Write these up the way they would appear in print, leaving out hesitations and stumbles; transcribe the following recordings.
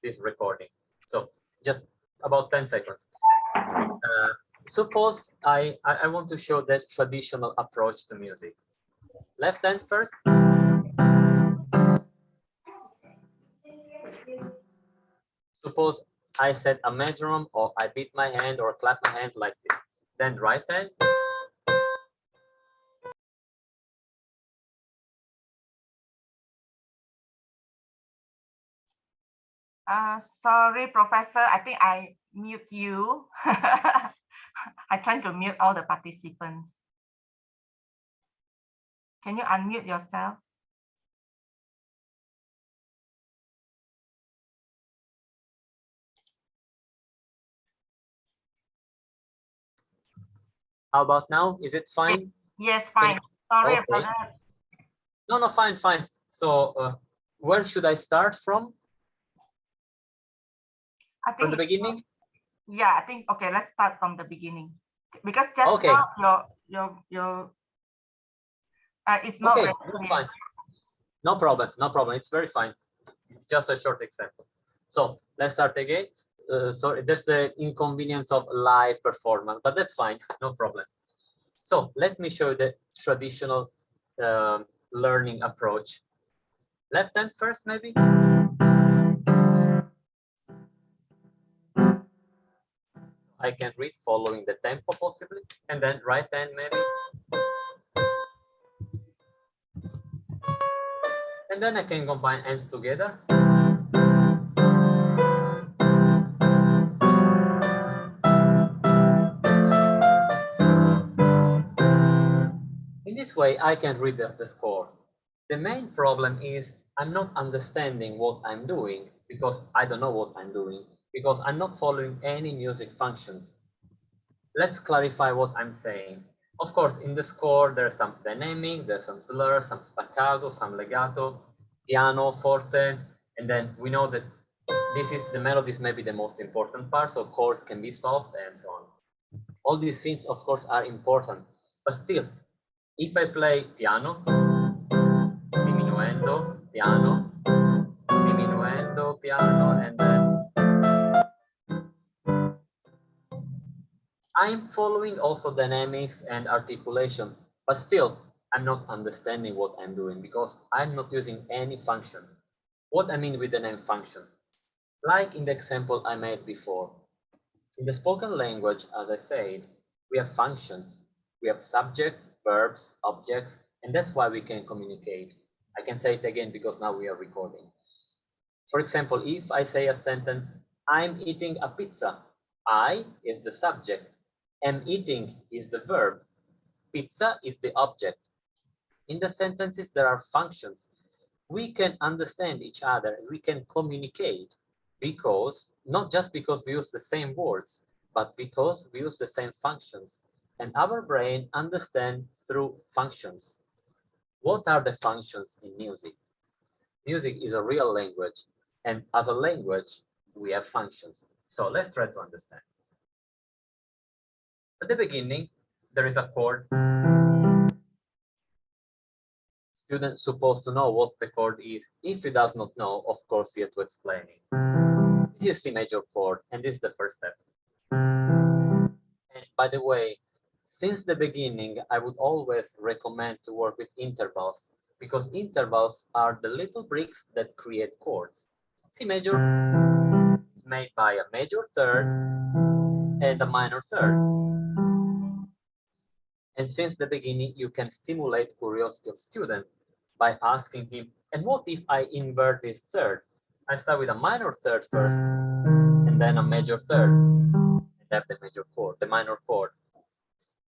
this recording. So just about 10 seconds. Suppose I want to show the traditional approach to music. Left hand first. Suppose I set a metronome, or I beat my hand or clap my hand like this. Then right hand. Sorry, Professor. I think I mute you. I trying to mute all the participants. Can you unmute yourself? How about now? Is it fine? Yes, fine. Sorry okay. about that. No, fine. So where should I start from? I think from the beginning? Yeah, I think, okay, let's start from the beginning. Because just now your it's not okay, that's fine. No problem. It's very fine. It's just a short example. So let's start again. Sorry, that's the inconvenience of live performance, but that's fine, no problem. So let me show you the traditional learning approach. Left hand first, maybe. I can read following the tempo possibly, and then right hand maybe. And then I can combine hands together. In this way, I can read the score. The main problem is I'm not understanding what I'm doing because I don't know what I'm doing, because I'm not following any music functions. Let's clarify what I'm saying. Of course, in the score, there's some dynamic, there's some slur, some staccato, some legato, piano, forte, and then we know that the melodies may be the most important part, so chords can be soft and so on. All these things, of course, are important, but still, if I play piano, diminuendo, piano, diminuendo, piano, and then I'm following also dynamics and articulation, but still I'm not understanding what I'm doing because I'm not using any function. What I mean with the name function, like in the example I made before. In the spoken language, as I said, we have functions. We have subjects, verbs, objects, and that's why we can communicate. I can say it again because now we are recording. For example, if I say a sentence, I'm eating a pizza, I is the subject, am eating is the verb, pizza is the object. In the sentences, there are functions. We can understand each other, we can communicate because, not just because we use the same words, but because we use the same functions. And our brain understands through functions. What are the functions in music? Music is a real language, and as a language, we have functions. So let's try to understand. At the beginning, there is a chord. Student supposed to know what the chord is. If he does not know, of course, you have to explain it. This is C major chord, and this is the first step. And by the way, since the beginning, I would always recommend to work with intervals because intervals are the little bricks that create chords. C major is made by a major third and a minor third. And since the beginning, you can stimulate curiosity of student by asking him, and what if I invert this third? I start with a minor third first, and then a major third, and have the major chord, the minor chord.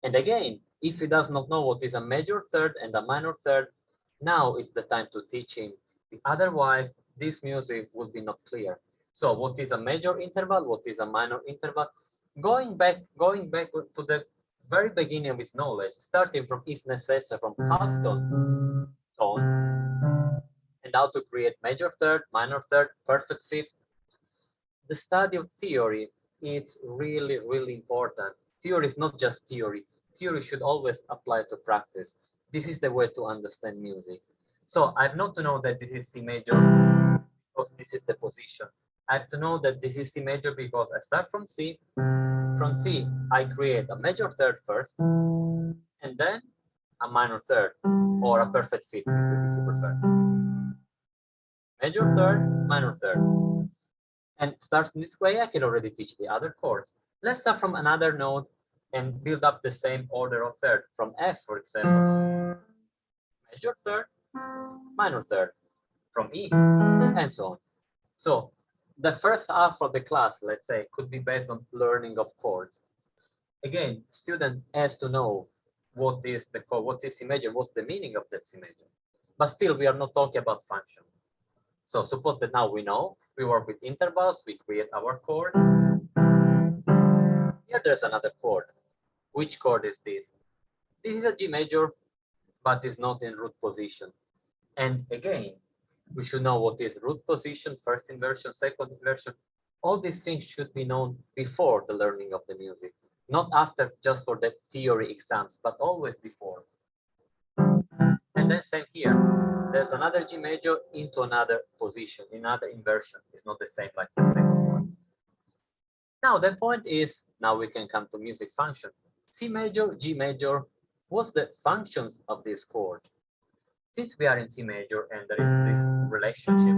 And again, if he does not know what is a major third and a minor third, now is the time to teach him. Otherwise, this music would be not clear. So what is a major interval? What is a minor interval? Going back to the very beginning of his knowledge, starting from if necessary, from half tone, and how to create major third, minor third, perfect fifth. The study of theory is really, really important. Theory is not just theory. Theory should always apply to practice. This is the way to understand music. So I have not to know that this is C major because this is the position. I have to know that this is C major because I start from C. From C, I create a major third first, and then a minor third, or a perfect fifth, if you prefer. Major third, minor third. And starting this way, I can already teach the other chords. Let's start from another note and build up the same order of third. From F, for example, major third, minor third, from E, and so on. So the first half of the class, let's say, could be based on learning of chords. Again, student has to know what is the chord, what is C major, what's the meaning of that C major. But still, we are not talking about function. So suppose that now we know, we work with intervals, we create our chord. Here there's another chord. Which chord is this? This is a G major, but it's not in root position. And again, we should know what is root position, first inversion, second inversion. All these things should be known before the learning of the music, not after just for the theory exams, but always before. And then same here, there's another G major into another position, another inversion. It's not the same like the second one. Now the point is, now we can come to music function. C major, G major, what's the functions of this chord? Since we are in C major and there is this relationship,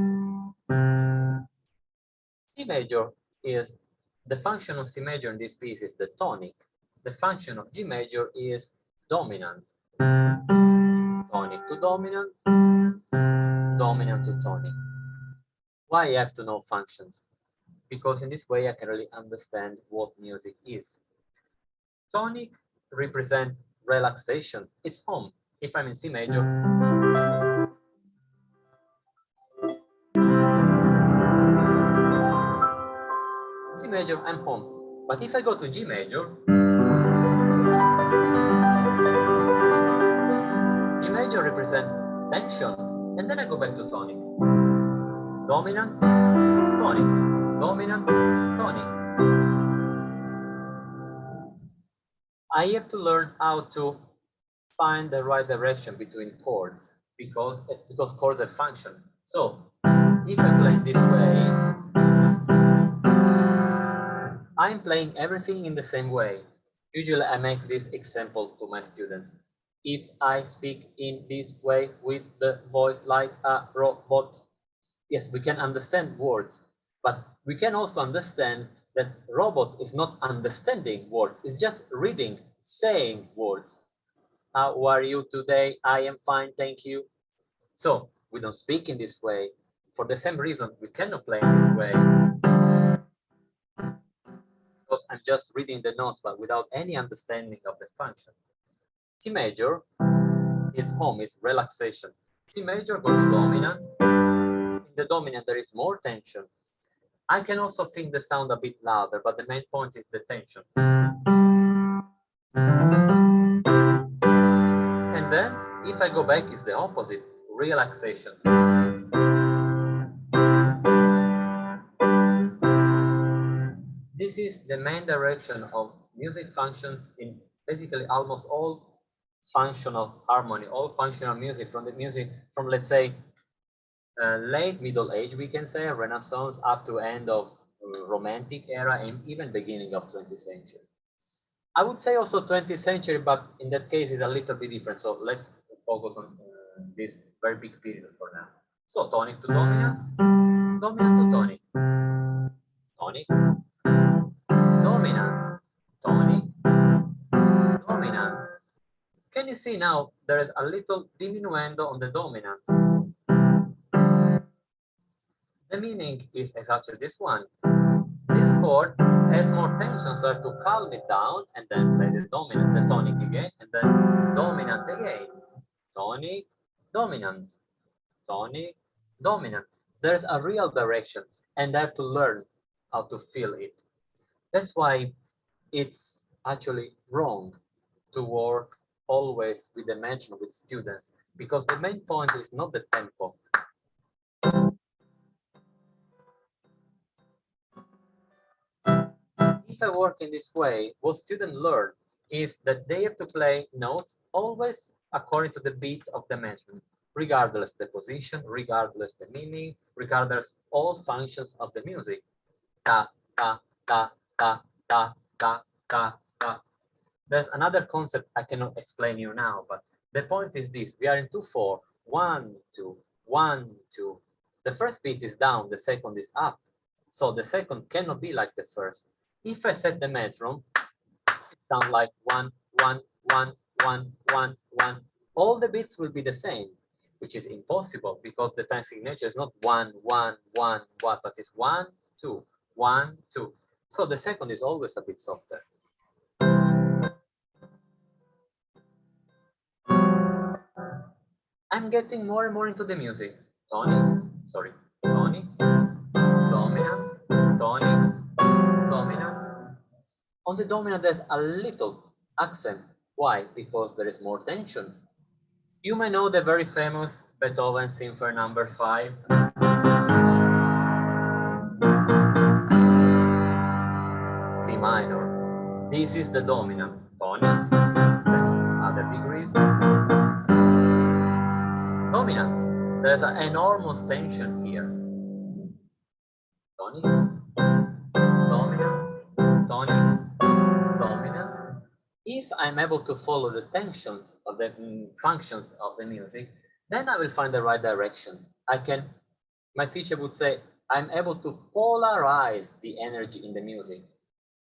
C major is, the function of C major in this piece is the tonic. The function of G major is dominant. Tonic to dominant, dominant to tonic. Why I have to know functions? Because in this way I can really understand what music is. Tonic represent relaxation. It's home. If I'm in C major, C major, I'm home. But if I go to G major, G major represent tension, and then I go back to tonic. Dominant, tonic, dominant, tonic. I have to learn how to find the right direction between chords because chords have function. So if I play this way, I'm playing everything in the same way. Usually I make this example to my students. If I speak in this way with the voice like a robot, yes, we can understand words, but we can also understand that robot is not understanding words, it's just reading, saying words. How are you today? I am fine, thank you. So we don't speak in this way. For the same reason, we cannot play in this way. Because I'm just reading the notes, but without any understanding of the function. C major is home, is relaxation. C major go to dominant. In the dominant, there is more tension. I can also think the sound a bit louder, but the main point is the tension. And then, if I go back, it's the opposite, relaxation. This is the main direction of music functions in basically almost all functional harmony, all functional music, from let's say late Middle Age, we can say, Renaissance, up to end of Romantic era and even beginning of 20th century. I would say also 20th century, but in that case is a little bit different. So let's focus on this very big period for now. So tonic to dominant, dominant to tonic, tonic, dominant, tonic, dominant. Can you see now there is a little diminuendo on the dominant? The meaning is exactly this one. This chord has more tension, so I have to calm it down and then play the dominant, the tonic again, and then dominant again. Tonic, dominant, tonic, dominant. There's a real direction, and I have to learn how to feel it. That's why it's actually wrong to work always with the mention with students, because the main point is not the tempo. If I work in this way, what students learn is that they have to play notes always according to the beat of the measurement. regardless the position, regardless the meaning, regardless all functions of the music. Ta, ta, ta, ta, ta, ta, ta, ta. There's another concept I cannot explain you now, but the point is this: we are in 2/4. 1, 2, 1, 2. The first beat is down, the second is up. So the second cannot be like the first. If I set the metronome, it sounds like 1, 1, 1, 1, 1, 1. All the beats will be the same, which is impossible because the time signature is not 1, 1, 1, 1, but it's 1, 2, 1, 2. So the second is always a bit softer. I'm getting more and more into the music. Tonic, dominant, tonic, dominant. On the dominant, there's a little accent. Why? Because there is more tension. You may know the very famous Beethoven Symphony number 5. C minor. This is the dominant. Tonic, other degree. Dominant. There's an enormous tension here. Tonic, dominant, tonic, dominant. If I'm able to follow the tensions of the functions of the music, then I will find the right direction. My teacher would say, I'm able to polarize the energy in the music.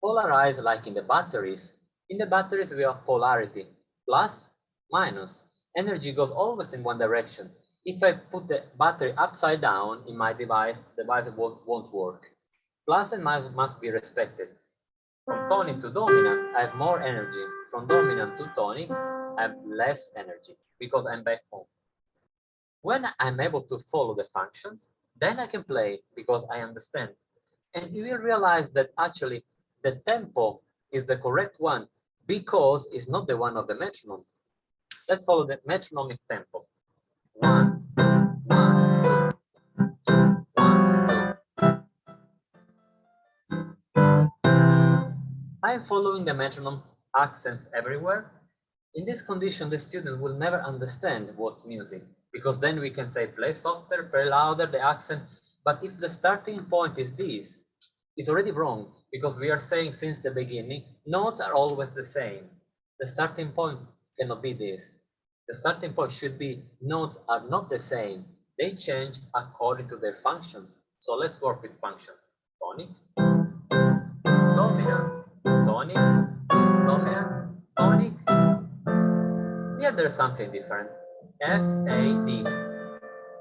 Polarize like in the batteries. In the batteries, we have polarity, plus, minus. Energy goes always in one direction. If I put the battery upside down in my device, the device won't work. Plus and minus must be respected. From tonic to dominant, I have more energy. From dominant to tonic, I have less energy because I'm back home. When I'm able to follow the functions, then I can play because I understand. And you will realize that actually the tempo is the correct one because it's not the one of the metronome. Let's follow the metronomic tempo. 1, 1, 2, 1, 2. I'm following the metronome accents everywhere. In this condition, the student will never understand what's music because then we can say play softer, play louder, the accent. But if the starting point is this, it's already wrong because we are saying since the beginning, notes are always the same. The starting point cannot be this. The starting point should be notes are not the same. They change according to their functions. So let's work with functions. Tonic, dominant, tonic, dominant, tonic. Here there's something different. F, A, D.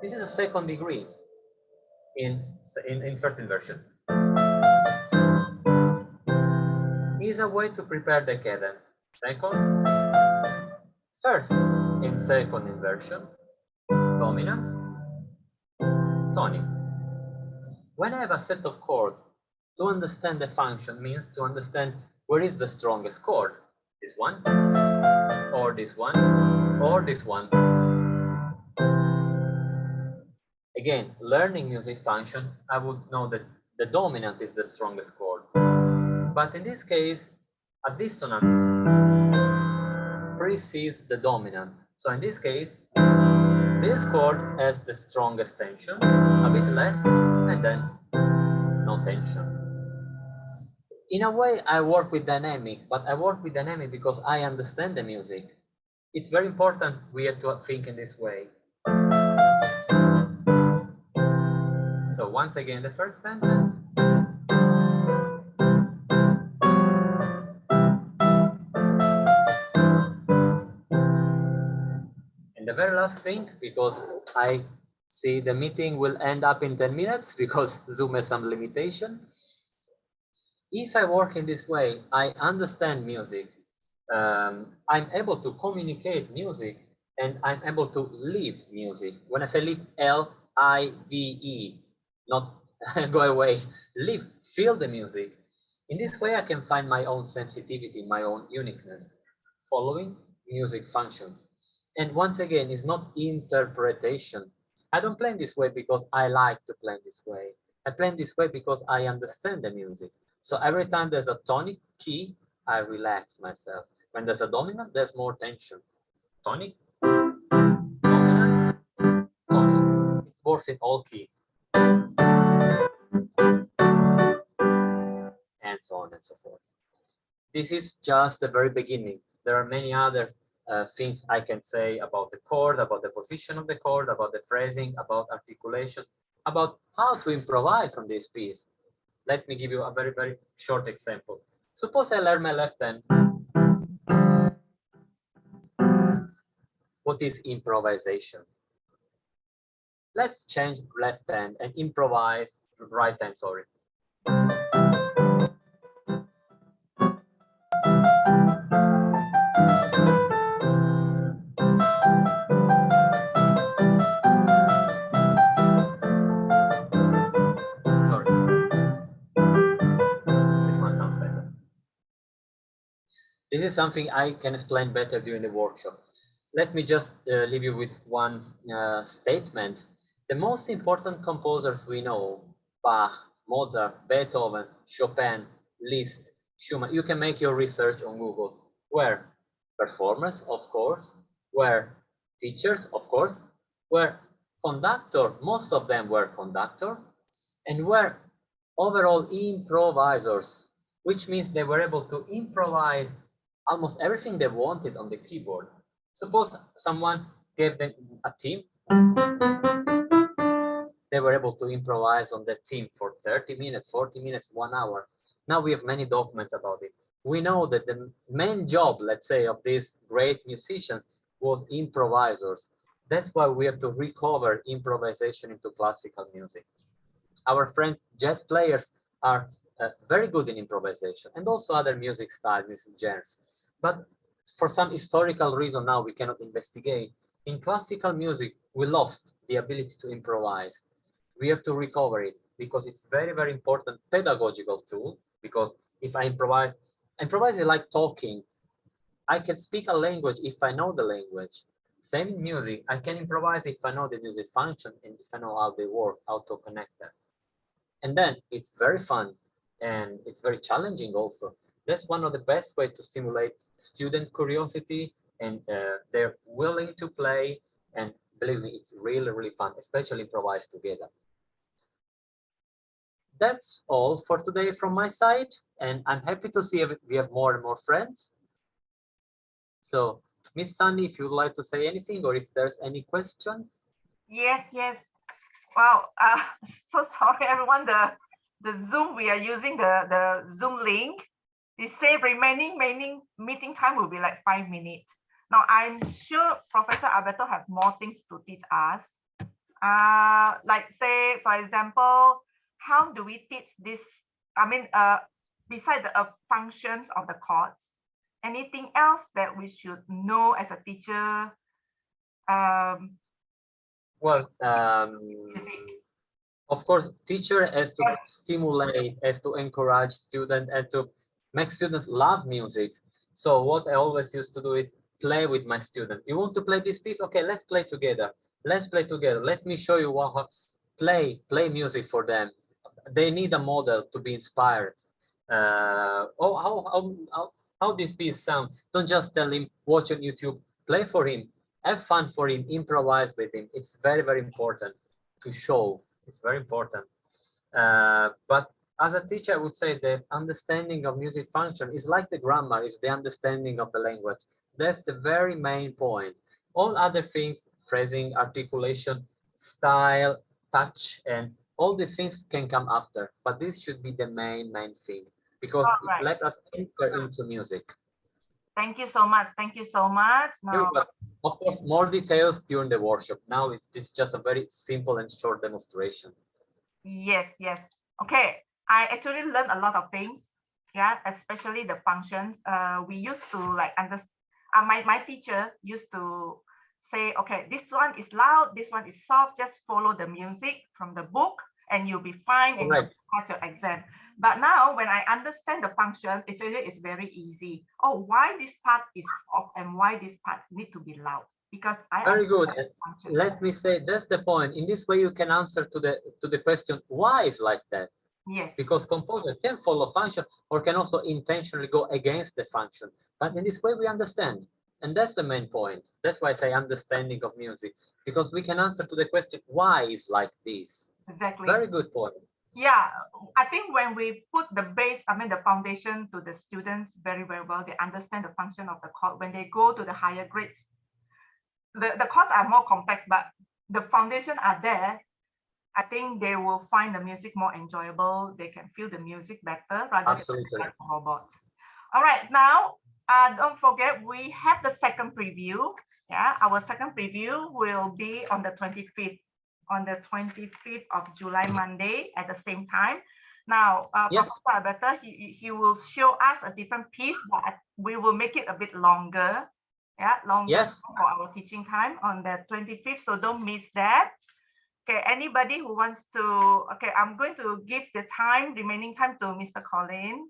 This is a second degree in first inversion. Is a way to prepare the cadence. Second, first in second inversion, dominant, tonic. When I have a set of chords, to understand the function means to understand where is the strongest chord. This one, or this one, or this one. Again, learning music function, I would know that the dominant is the strongest chord. But in this case, a dissonant precedes the dominant. So in this case, this chord has the strongest tension, a bit less, and then no tension. In a way, I work with dynamic, but I work with dynamic because I understand the music. It's very important we have to think in this way. So once again, the first sentence. And the very last thing, because I see the meeting will end up in 10 minutes because Zoom has some limitation. If I work in this way, I understand music. I'm able to communicate music and I'm able to live music. When I say live, L-I-V-E, not go away, live, feel the music. In this way, I can find my own sensitivity, my own uniqueness, following music functions. And once again, it's not interpretation. I don't play in this way because I like to play in this way. I play in this way because I understand the music. So every time there's a tonic key, I relax myself. When there's a dominant, there's more tension. Tonic, dominant, course in all key. And so on and so forth. This is just the very beginning. There are many other things I can say about the chord, about the position of the chord, about the phrasing, about articulation, about how to improvise on this piece. Let me give you a very, very short example. Suppose I learn my left hand. What is improvisation? Let's change left hand and improvise right hand, sorry. This is something I can explain better during the workshop. Let me just leave you with one statement. The most important composers we know, Bach, Mozart, Beethoven, Chopin, Liszt, Schumann, you can make your research on Google, were performers, of course, were teachers, of course, were conductor, most of them were conductor, and were overall improvisers, which means they were able to improvise almost everything they wanted on the keyboard. Suppose someone gave them a theme, they were able to improvise on that theme for 30 minutes, 40 minutes, 1 hour. Now we have many documents about it. We know that the main job, let's say, of these great musicians was improvisers. That's why we have to recover improvisation into classical music. Our friends, jazz players, are very good in improvisation, and also other music styles, music genres. But for some historical reason now we cannot investigate. In classical music, we lost the ability to improvise. We have to recover it because it's very, very important pedagogical tool. Because if I improvise is like talking. I can speak a language if I know the language. Same in music, I can improvise if I know the music function and if I know how they work, how to connect them. And then it's very fun and it's very challenging also. That's one of the best ways to stimulate student curiosity, and they're willing to play. And believe me, it's really, really fun, especially improvise together. That's all for today from my side. And I'm happy to see if we have more and more friends. So, Miss Sunny, if you'd like to say anything or if there's any question. Yes, yes. Wow, so sorry everyone, the Zoom, we are using the Zoom link. They say remaining meeting time will be like 5 minutes. Now I'm sure Professor Alberto have more things to teach us. Like say, for example, how do we teach this? I mean, beside the functions of the chords, anything else that we should know as a teacher? Well, of course, teacher has to stimulate, has to encourage students and to make students love music. So what I always used to do is play with my student. You want to play this piece? Okay, let's play together. Let's play together. Let me show you what play music for them. They need a model to be inspired. How this piece sounds. Don't just tell him, watch on YouTube. Play for him. Have fun for him. Improvise with him. It's very, very important to show. It's very important. But as a teacher, I would say the understanding of music function is like the grammar, is the understanding of the language. That's the very main point. All other things, phrasing, articulation, style, touch, and all these things can come after. But this should be the main thing, because it let us enter into music. Thank you so much. Thank you so much. Now, of course, more details during the workshop. Now this is just a very simple and short demonstration. Yes, yes. Okay, I actually learned a lot of things. Yeah, especially the functions. We used to like understand. My teacher used to say, okay, this one is loud, this one is soft. Just follow the music from the book, and you'll be fine and you'll pass your exam. But now, when I understand the function, it's very easy. Oh, why this part is soft and why this part need to be loud? Because I very good. Let me say that's the point. In this way, you can answer to the question why is like that. Yes. Because composer can follow function or can also intentionally go against the function. But in this way, we understand. And that's the main point. That's why I say understanding of music, because we can answer to the question, why is like this? Exactly. Very good point. Yeah, I think when we put the base, I mean the foundation to the students very, very well, they understand the function of the chord. When they go to the higher grades, the chords are more complex, but the foundation are there. I think they will find the music more enjoyable. They can feel the music better rather Absolutely. than like a robot. All right, now don't forget we have the second preview. Yeah, our second preview will be on the 25th, on the 25th of July, Monday at the same time. Now, Yes. Professor Alberto, he will show us a different piece, but we will make it a bit longer. Yeah, longer Yes. for our teaching time on the 25th. So don't miss that. Okay, anybody who wants to, okay, I'm going to give the remaining time to Mr. Colin.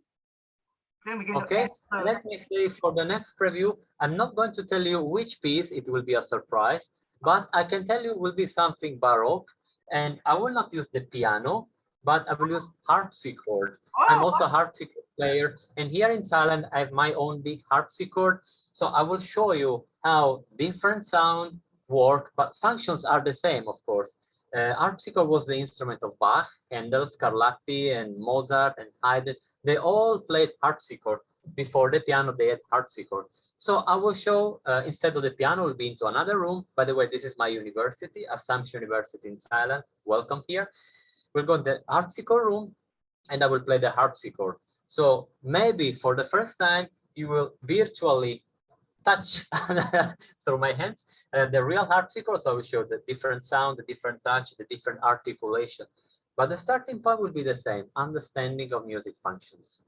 Then we're going to Okay, answer. let me say for the next preview, I'm not going to tell you which piece, it will be a surprise, but I can tell you it will be something Baroque, and I will not use the piano, but I will use harpsichord. I'm also a harpsichord player, and here in Thailand, I have my own big harpsichord, so I will show you how different sound work, but functions are the same, of course. Harpsichord was the instrument of Bach, Handel, Scarlatti, and Mozart, and Haydn. They all played harpsichord. Before the piano, they had harpsichord. So I will show, instead of the piano, we'll be into another room. By the way, this is my university, Assumption University in Thailand. Welcome here. We'll go to the harpsichord room, and I will play the harpsichord. So maybe for the first time, you will virtually touch through my hands the real harpsichord. So I will show the different sound, the different touch, the different articulation. But the starting point will be the same, understanding of music functions.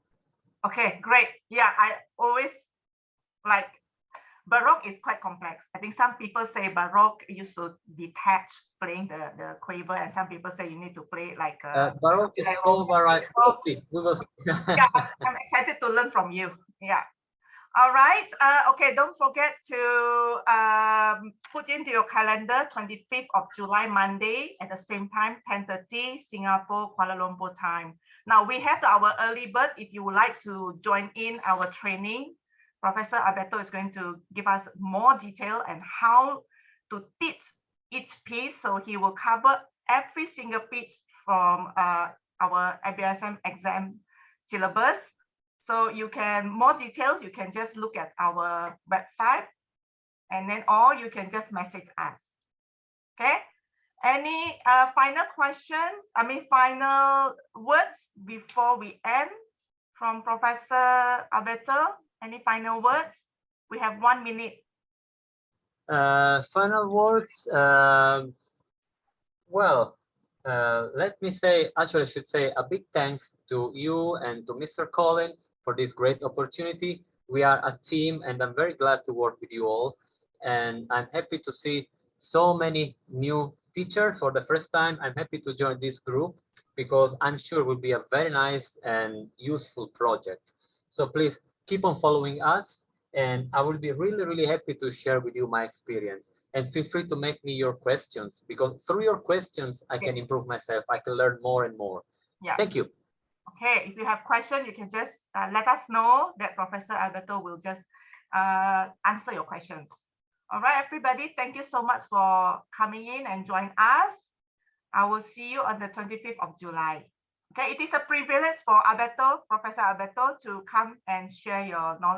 Okay, great. Yeah, I always like Baroque is quite complex. I think some people say Baroque you should detach playing the quaver, and some people say you need to play like Baroque is so varied. We will. Yeah, I'm excited to learn from you. Yeah. All right. Okay, don't forget to put into your calendar 25th of July, Monday at the same time, 10:30 Singapore, Kuala Lumpur time. Now we have our early bird. If you would like to join in our training, Professor Alberto is going to give us more detail and how to teach each piece. So he will cover every single piece from our ABSM exam syllabus. So you can, more details, you can just look at our website, and then, or you can just message us. Okay. Any final questions? I mean, final words before we end from Professor Alberto? Any final words? We have 1 minute. Final words. Well, let me say, actually, I should say a big thanks to you and to Mr. Colin for this great opportunity. We are a team, and I'm very glad to work with you all. And I'm happy to see so many new teachers for the first time. I'm happy to join this group because I'm sure it will be a very nice and useful project. So please keep on following us, and I will be really, really happy to share with you my experience. And feel free to make me your questions, because through your questions, I can improve myself. I can learn more and more. Yeah. Thank you. Okay, if you have questions, you can just let us know that Professor Alberto will just answer your questions. All right, everybody, thank you so much for coming in and joining us. I will see you on the 25th of July. Okay, it is a privilege for Alberto, Professor Alberto, to come and share your knowledge.